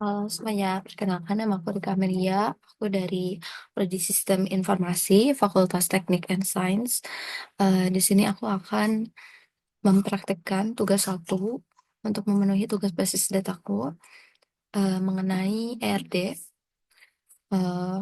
Halo semuanya, perkenalkan nama aku Rika Amelia. Aku dari Prodi Sistem Informasi, Fakultas Teknik and Science. Di sini aku akan mempraktekkan tugas satu untuk memenuhi tugas basis dataku mengenai ERD. Eh,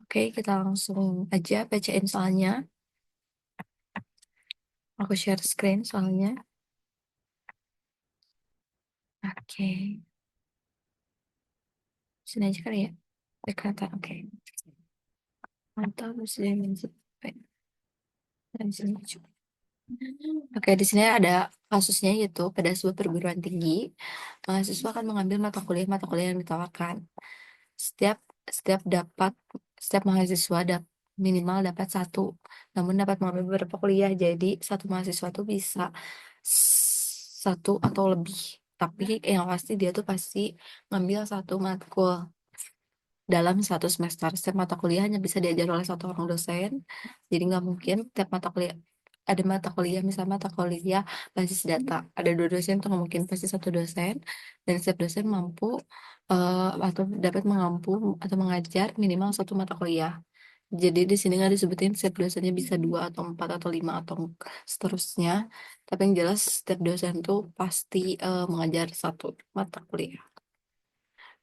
oke, kita langsung aja bacain soalnya. Aku share screen soalnya. Oke, sini aja kali ya. Kelihatan, oke. Mantap, bisa di sini. Oke, di sini ada kasusnya yaitu pada sebuah perguruan tinggi, mahasiswa akan mengambil mata kuliah yang ditawarkan. Setiap setiap dapat setiap mahasiswa minimal dapat satu, namun dapat mengambil beberapa kuliah. Jadi satu mahasiswa tuh bisa satu atau lebih. Tapi yang pasti dia tuh pasti ngambil satu matkul dalam satu semester. Setiap mata kuliah hanya bisa diajar oleh satu orang dosen. Jadi nggak mungkin tiap mata kuliah ada mata kuliah, misalnya mata kuliah basis data. Ada dua dosen tuh nggak mungkin, pasti satu dosen. Dan setiap dosen mampu atau dapat mengampu atau mengajar minimal satu mata kuliah. Jadi di sini nggak disebutin setiap dosennya bisa dua atau empat atau lima atau seterusnya. Tapi yang jelas setiap dosen tuh pasti mengajar satu mata kuliah.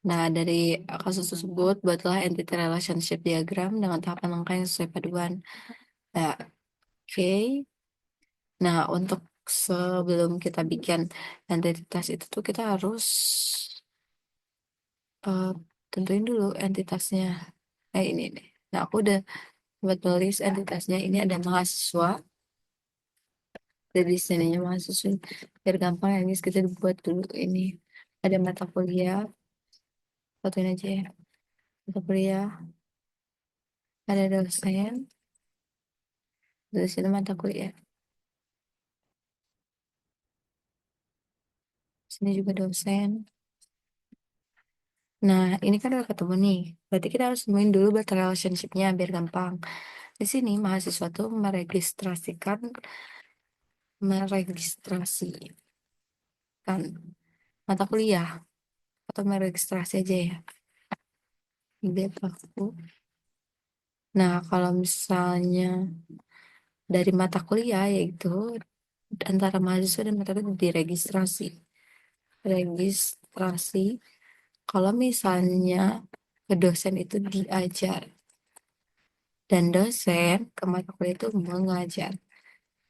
Nah, dari kasus tersebut, buatlah entity relationship diagram dengan tahapan langkah yang sesuai paduan. Nah, oke. Nah, untuk sebelum kita bikin entitas itu tuh kita harus eh, tentuin dulu entitasnya. Ini nih. Nah, aku udah buat tulis entitasnya. Ini ada mahasiswa. Dari sininya mahasiswa. Biar gampang ya, guys. Kita buat dulu ini. Ada mata kuliah. Satuin aja ya. Mata kuliah. Ada dosen. Dari sini mata kuliah. Sini juga dosen. Nah, ini kan udah ketemu nih. Berarti kita harus nemuin dulu buat relationship-nya biar gampang. Di sini mahasiswa tuh meregistrasikan mata kuliah atau meregistrasi aja ya. Biar aku. Nah, kalau misalnya dari mata kuliah yaitu antara mahasiswa dan mata kuliah diregistrasi. Registrasi. Kalau misalnya ke dosen itu diajar dan dosen ke mata kuliah itu mengajar.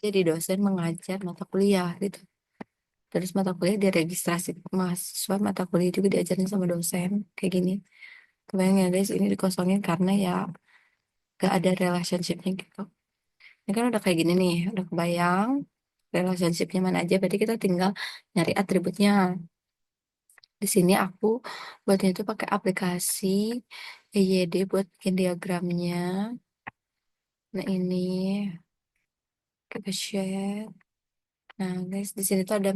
Jadi dosen mengajar mata kuliah gitu. Terus mata kuliah diregistrasi mahasiswa, mata kuliah juga diajarin sama dosen kayak gini. Kebayang ya guys, ini dikosongin karena ya gak ada relationshipnya gitu. Ini kan udah kayak gini nih, udah kebayang relationshipnya mana aja. Berarti kita tinggal nyari atributnya. Di sini aku buatnya itu pakai aplikasi EYD buat bikin diagramnya. Nah ini kita share. Nah, guys, di sini tuh ada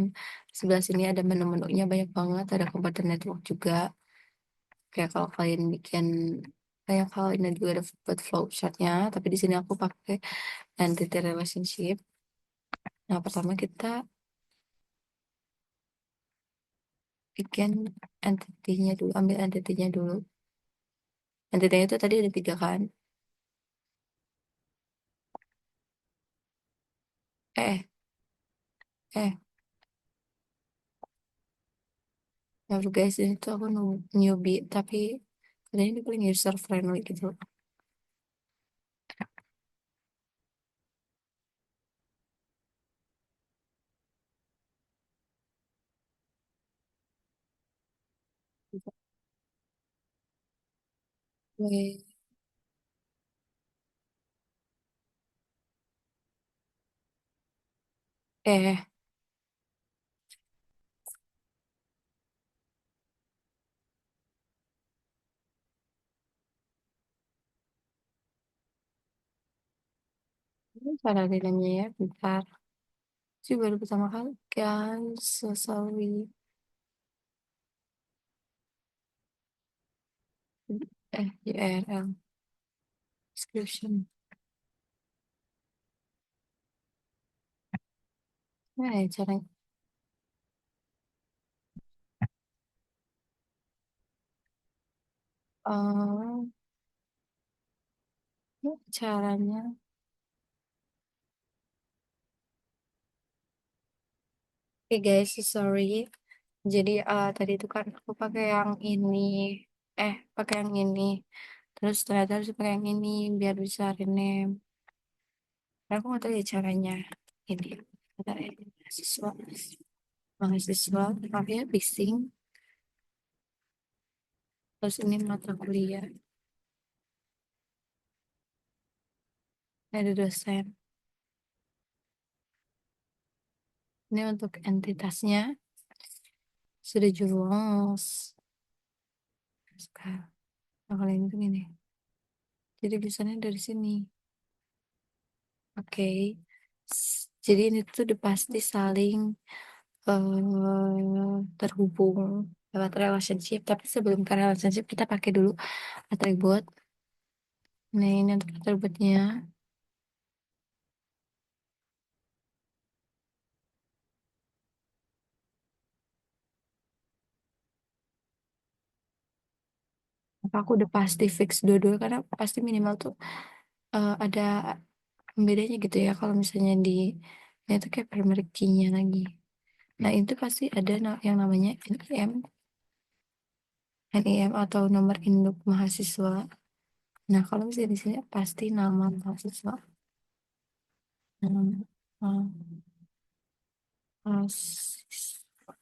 sebelah sini ada menu-menunya banyak banget, ada komputer network juga. Kayak kalau kalian bikin kayak hal ini juga ada buat flow chartnya, tapi di sini aku pakai entity relationship. Nah, pertama kita bikin entity-nya dulu, ambil entity-nya dulu. Entity-nya itu tadi ada tiga kan? Eh, eh, maaf guys, ini tuh aku newbie, tapi katanya ini paling user friendly gitu. Oke. Eh, ini cara dinamnya ya, bentar. Sih baru pertama kali, guys, so sorry. URL description. Nah, ya cara eh caranya, oke guys, sorry. Jadi tadi itu kan aku pakai yang ini, pakai yang ini. Terus ternyata harus pakai yang ini biar bisa rename. Nah, aku nggak tahu ya caranya. Ini, bentar ya, mahasiswa, mahasiswa, pakai bising. Terus ini mata kuliah. Ada dosen. Ini untuk entitasnya sudah jelas. Sekarang, nah, kalau ini tuh gini. Jadi tulisannya dari sini. Oke. Jadi ini tuh udah pasti saling terhubung lewat relationship. Tapi sebelum ke relationship kita pakai dulu attribute. Nah ini untuk attribute-nya. Apa aku udah pasti fix dua-dua karena pasti minimal tuh ada bedanya gitu ya. Kalau misalnya di ini tuh kayak primary key-nya lagi. Nah itu pasti ada yang namanya NIM, NIM atau nomor induk mahasiswa. Nah kalau misalnya di sini pasti nama mahasiswa. Nama mahasiswa.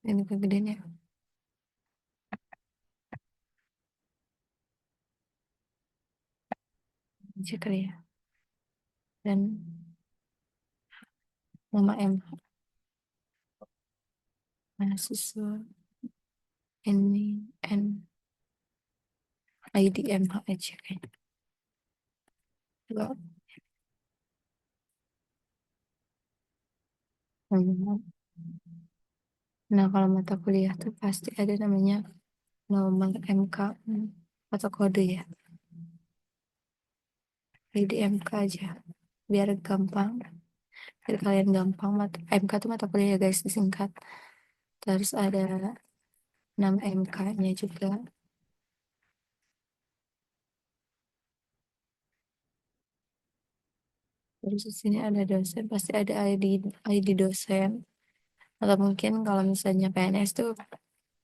Ini kegedean ya. Cek kali ya. Dan nama M mahasiswa ini N ID MH aja kayaknya. Coba. Nah, kalau mata kuliah tuh pasti ada namanya nomor MK atau kode ya. ID MK aja. Biar gampang. Biar kalian gampang. MK tuh mata kuliah ya guys, disingkat. Terus ada nama MK-nya juga. Terus di sini ada dosen, pasti ada ID dosen. Atau mungkin kalau misalnya PNS tuh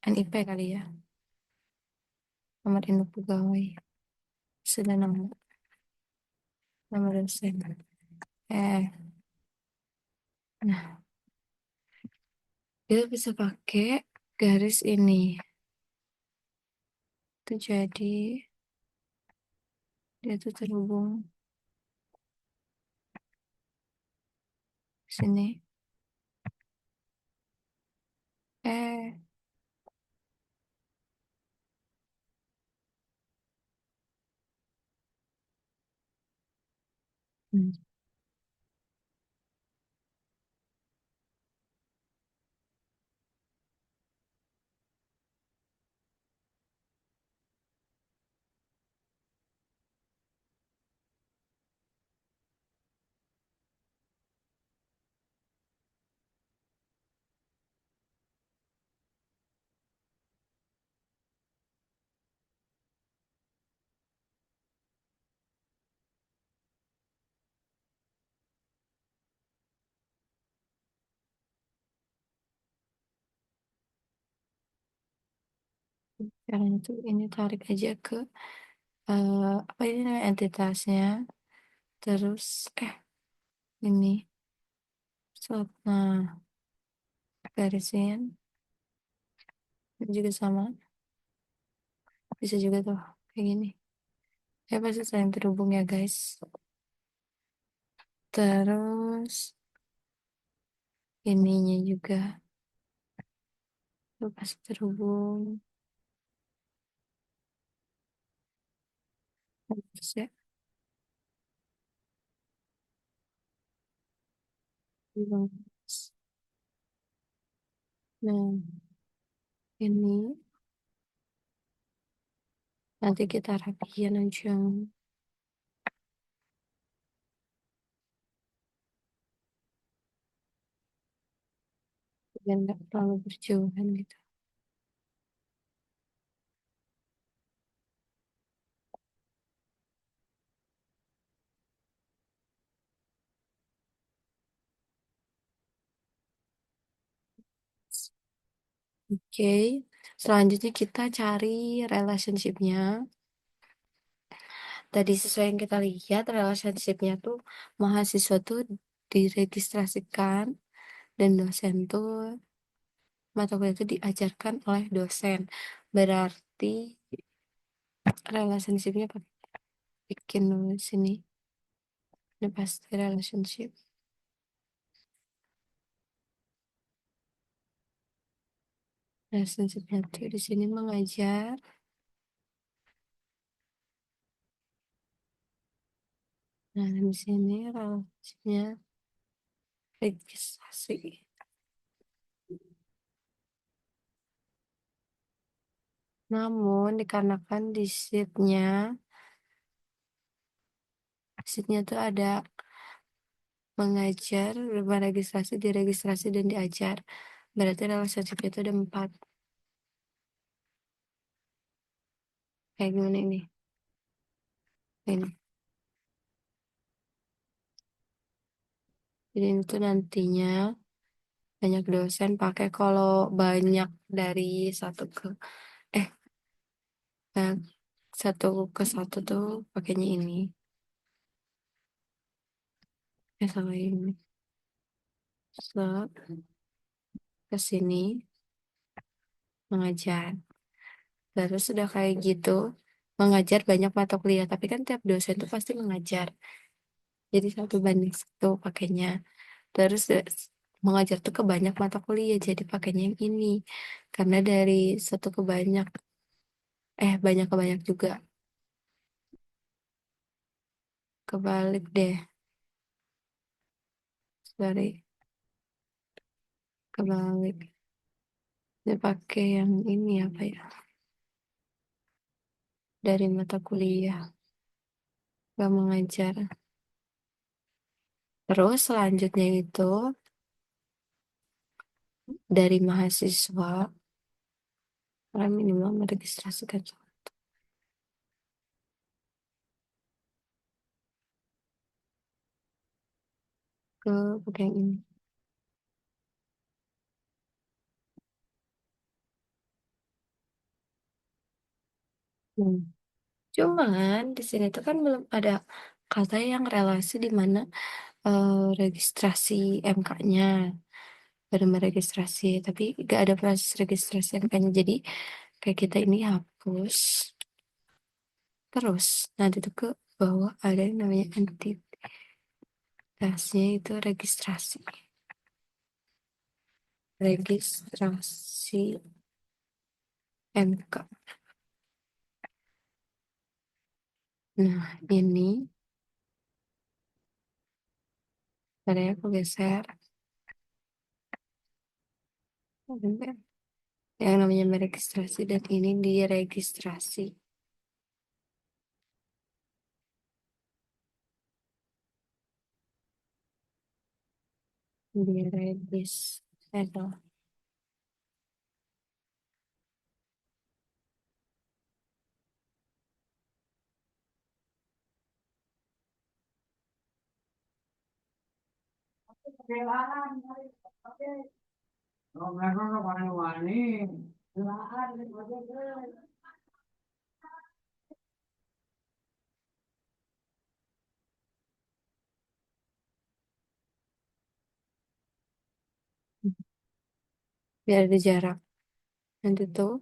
NIP kali ya. Nomor induk pegawai. Sudah nama dosen. Eh, nah, kita bisa pakai garis ini. Itu jadi dia tuh terhubung sini. Eh, hmm, sekarang itu ini tarik aja ke apa ini namanya entitasnya. Terus ini nah garisin ini juga sama. Bisa juga tuh kayak gini. Ya pasti saling terhubung ya guys. Terus ininya juga tuh pasti terhubung. Terus ya. Nah, ini nanti kita rapiin aja biar nggak terlalu berjauhan gitu. Oke, selanjutnya kita cari relationship-nya. Tadi sesuai yang kita lihat, relationship-nya tuh mahasiswa tuh diregistrasikan dan dosen tuh mata kuliah itu diajarkan oleh dosen. Berarti relationship-nya bikin dulu sini. Ini pasti relationship. Relationship-nya tuh di sini mengajar. Nah, di sini relationship-nya registrasi. Namun dikarenakan di sheetnya tuh ada mengajar, meregistrasi, diregistrasi, dan diajar. Berarti relationship itu ada 4. Kayak gimana ini? Ini. Jadi itu nantinya banyak dosen pakai kalau banyak dari satu ke eh eh, satu ke satu tuh pakainya ini. Sama ini. Set ke sini mengajar. Terus sudah kayak gitu mengajar banyak mata kuliah, tapi kan tiap dosen tuh pasti mengajar. Jadi 1:1 pakainya. Terus mengajar tuh ke banyak mata kuliah, jadi pakainya yang ini. Karena dari satu ke banyak, banyak ke banyak juga. Kebalik deh, sorry, kebalik. Dia pakai yang ini apa ya? Dari mata kuliah, gak mengajar. Terus selanjutnya itu dari mahasiswa, orang minimal meregistrasikan ke pakai yang ini. Hmm. Cuman di sini tuh kan belum ada kata yang relasi di mana registrasi MK-nya baru meregistrasi, tapi gak ada proses registrasi MK-nya. Jadi kayak kita ini hapus terus nanti tuh ke bawah ada yang namanya entitasnya itu registrasi MK. Nah ini caranya aku geser. Bentar. Yang namanya meregistrasi dan ini diregistrasi. Diregis. Aduh. Biar ada jarak. Nanti tuh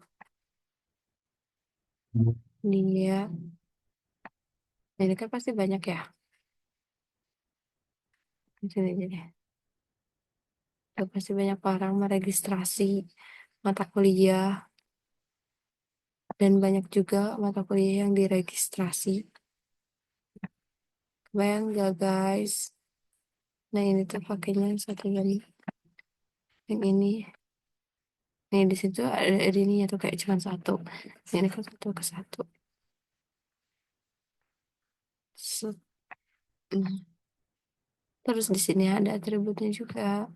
dia, ini kan pasti banyak ya. Di sini aja deh. Tuh, pasti banyak orang meregistrasi mata kuliah dan banyak juga mata kuliah yang diregistrasi. Bayang gak guys? Nah ini tuh pakainya yang satu lagi. Yang ini. Nih di situ ada ininya tuh kayak cuma satu. Ini kan satu ke satu. Set. Nah, terus di sini ada atributnya juga.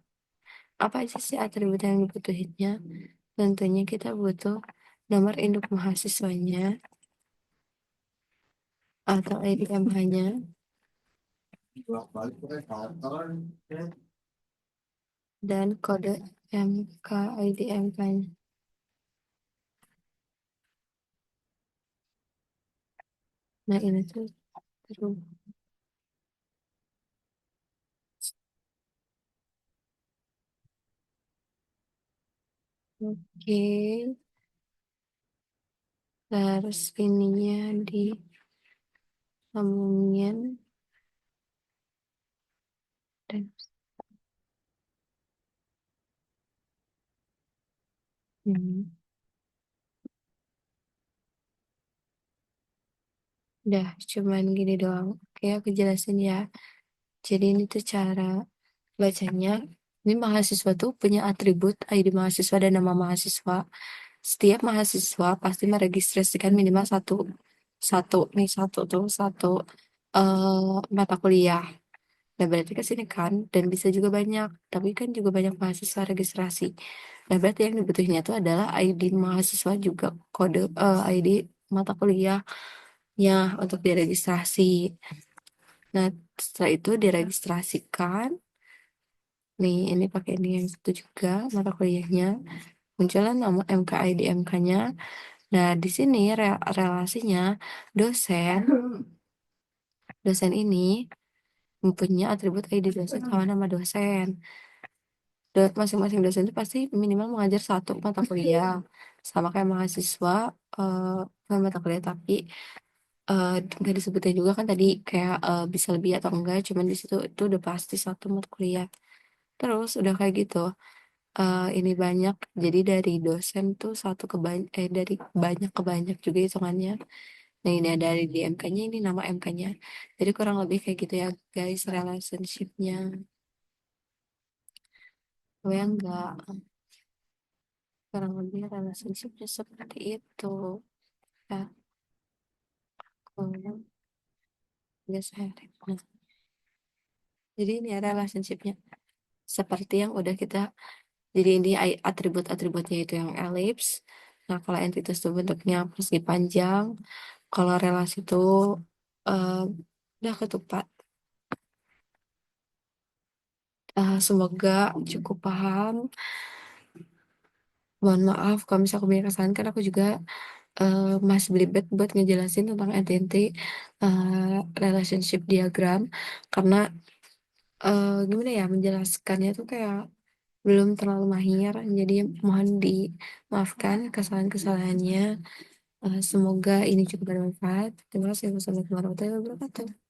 Apa aja sih atribut yang dibutuhinnya? Tentunya kita butuh nomor induk mahasiswanya atau IDMH-nya dan kode MK IDMK-nya. Nah ini tuh terus. Oke, terus ininya disambungin dan hmm, udah cuman gini doang. Oke, aku jelasin ya. Jadi ini tuh cara bacanya. Ini mahasiswa tuh punya atribut ID mahasiswa dan nama mahasiswa. Setiap mahasiswa pasti meregistrasikan minimal satu satu nih satu mata kuliah. Nah berarti ke sini kan dan bisa juga banyak, tapi kan juga banyak mahasiswa registrasi. Nah berarti yang dibutuhnya itu adalah ID mahasiswa juga kode ID mata kuliahnya untuk diregistrasi. Nah setelah itu diregistrasikan. Nih ini pakai ini yang satu juga mata kuliahnya. Muncullah nama MKID MK-nya. Nah, di sini relasinya dosen, dosen ini mempunyai atribut ID dosen sama nama dosen. Masing-masing dosen itu pasti minimal mengajar satu mata kuliah, sama kayak mahasiswa bukan mata kuliah tapi eh, nggak disebutin juga kan tadi kayak bisa lebih atau enggak, cuman di situ itu udah pasti satu mata kuliah. Terus udah kayak gitu, ini banyak, jadi dari dosen tuh dari banyak ke banyak juga hitungannya. Nah, ini ada di MK-nya, ini nama MK-nya. Jadi kurang lebih kayak gitu ya, guys, relationship-nya. Oh ya enggak, kurang lebih relationship-nya seperti itu. Ya, aku nggak sharing. Nah, jadi ini ya relationship-nya. Seperti yang udah kita, jadi ini atribut-atributnya itu yang elips. Nah, kalau entitas itu bentuknya persegi panjang. Kalau relasi itu eh, udah ketupat. Semoga cukup paham. Mohon maaf kalau misalnya aku banyak kesalahan, kan aku juga masih belibet buat ngejelasin tentang entity relationship diagram karena gimana ya menjelaskannya tuh kayak belum terlalu mahir, jadi mohon dimaafkan kesalahan-kesalahannya. Semoga ini cukup bermanfaat. Terima kasih. Wassalamualaikum warahmatullahi wabarakatuh.